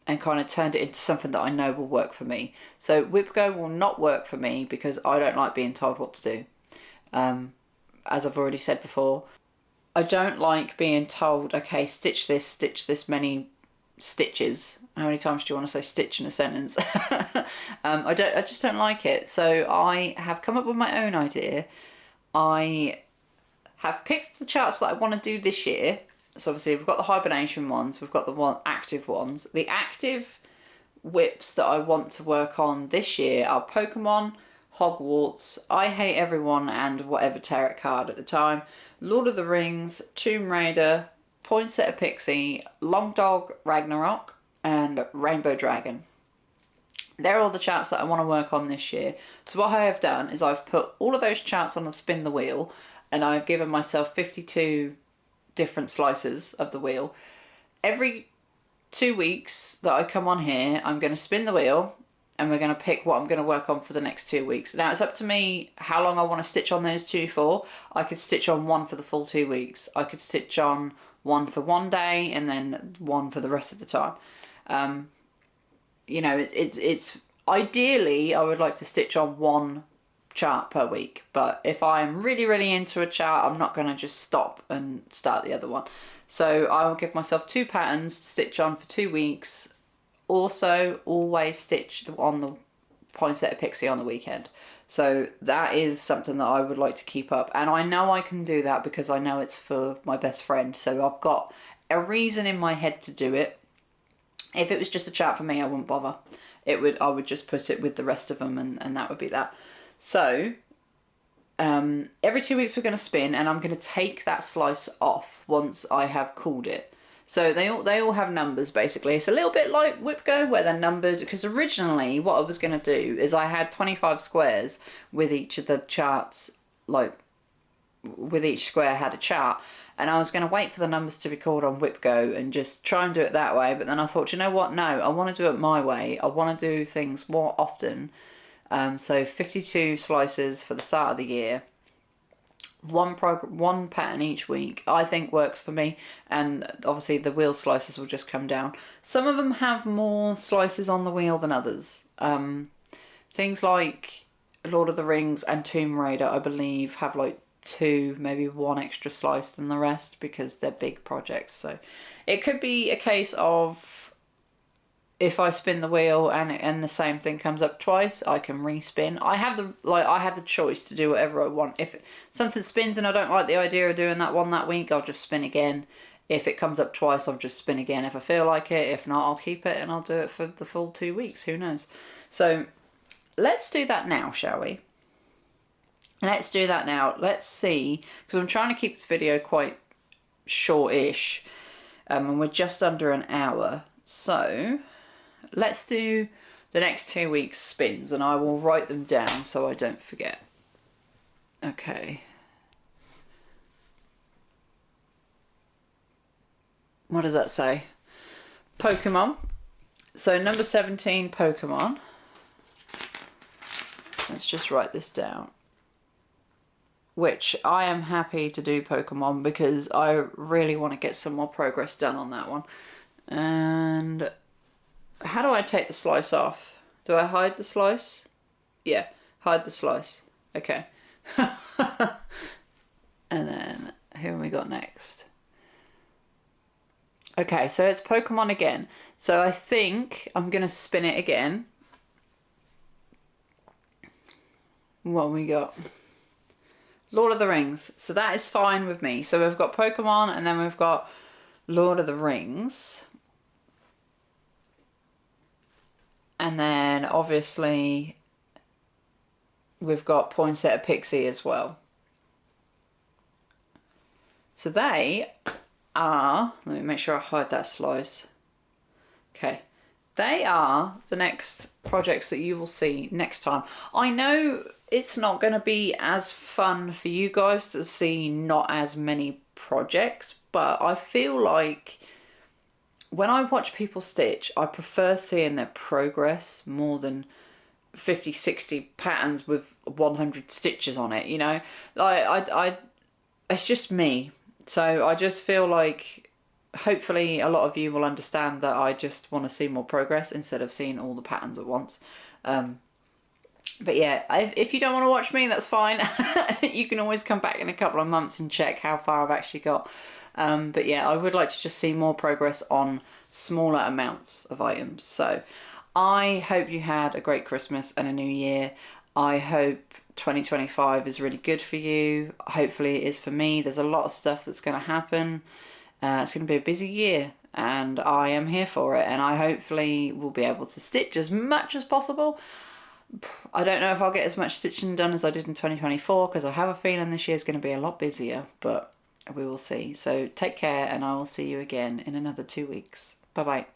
and kind of turned it into something that I know will work for me. So Whip Go will not work for me because I don't like being told what to do. As I've already said before, I don't like being told, okay, stitch this many stitches. How many times do you want to say stitch in a sentence? I just don't like it. So I have come up with my own idea. I have picked the charts that I want to do this year. So obviously we've got the hibernation ones, we've got the active ones. The active whips that I want to work on this year are Pokemon, Hogwarts, I Hate Everyone and whatever tarot card at the time, Lord of the Rings, Tomb Raider, Pointset Pixie, Long Dog Ragnarok and Rainbow Dragon. They're all the charts that I want to work on this year. So what I have done is I've put all of those charts on the spin the wheel and I've given myself 52 different slices of the wheel. Every 2 weeks that I come on here, I'm going to spin the wheel and we're going to pick what I'm going to work on for the next 2 weeks. Now it's up to me how long I want to stitch on those two for. I could stitch on one for the full 2 weeks. I could stitch on one for one day and then one for the rest of the time. You know, it's ideally I would like to stitch on one chart per week, but if I'm really into a chart, I'm not going to just stop and start the other one. So I will give myself 2 patterns to stitch on for 2 weeks. Also always stitch on the Pointset Pixie on the weekend. So that is something that I would like to keep up, and I know I can do that because I know it's for my best friend, so I've got a reason in my head to do it. If it was just a chart for me, I wouldn't bother. I would just put it with the rest of them and that would be that. So every 2 weeks we're going to spin and I'm going to take that slice off once I have called it. So they all have numbers basically. It's a little bit like Whip Go where they're numbered, because originally what I was going to do is I had 25 squares with each of the charts, like with each square had a chart, and I was going to wait for the numbers to be called on Whip Go and just try and do it that way. But then I thought, you know what, no, I want to do it my way. I want to do things more often. So 52 slices for the start of the year. One pattern each week I think works for me, and obviously the wheel slices will just come down. Some of them have more slices on the wheel than others. Things like Lord of the Rings and Tomb Raider I believe have like 2, maybe 1 extra slice than the rest because they're big projects. So it could be a case of if I spin the wheel and the same thing comes up twice, I can respin. I have the choice to do whatever I want. If something spins and I don't like the idea of doing that one that week, I'll just spin again. If it comes up twice, I'll just spin again if I feel like it. If not, I'll keep it and I'll do it for the full 2 weeks. Who knows? So let's do that now, shall we? Let's do that now. Let's see, because I'm trying to keep this video quite short-ish, and we're just under an hour. So let's do the next 2 weeks spins and I will write them down so I don't forget. Okay. What does that say? Pokemon. So number 17, Pokemon. Let's just write this down. Which I am happy to do Pokemon because I really want to get some more progress done on that one. And how do I take the slice off? Do I hide the slice? Yeah, Hide the slice. Okay. And then who have we got next? Okay, so it's Pokemon again. So I think I'm going to spin it again. What have we got? Lord of the Rings. So that is fine with me. So we've got Pokemon and then we've got Lord of the Rings. And then obviously we've got Pointset Pixie as well. So they are, let me make sure I hide that slice. Okay. They are the next projects that you will see next time. I know it's not going to be as fun for you guys to see not as many projects, but I feel like when I watch people stitch, I prefer seeing their progress more than 50, 60 patterns with 100 stitches on it, you know? It's just me. So I just feel like hopefully a lot of you will understand that I just want to see more progress instead of seeing all the patterns at once. But yeah, if you don't want to watch me, that's fine. You can always come back in a couple of months and check how far I've actually got. But yeah, I would like to just see more progress on smaller amounts of items. So I hope you had a great Christmas and a new year. I hope 2025 is really good for you. Hopefully it is for me. There's a lot of stuff that's going to happen. It's going to be a busy year and I am here for it. And I hopefully will be able to stitch as much as possible. I don't know if I'll get as much stitching done as I did in 2024 because I have a feeling this year is going to be a lot busier, but we will see. So take care and I will see you again in another 2 weeks. Bye bye.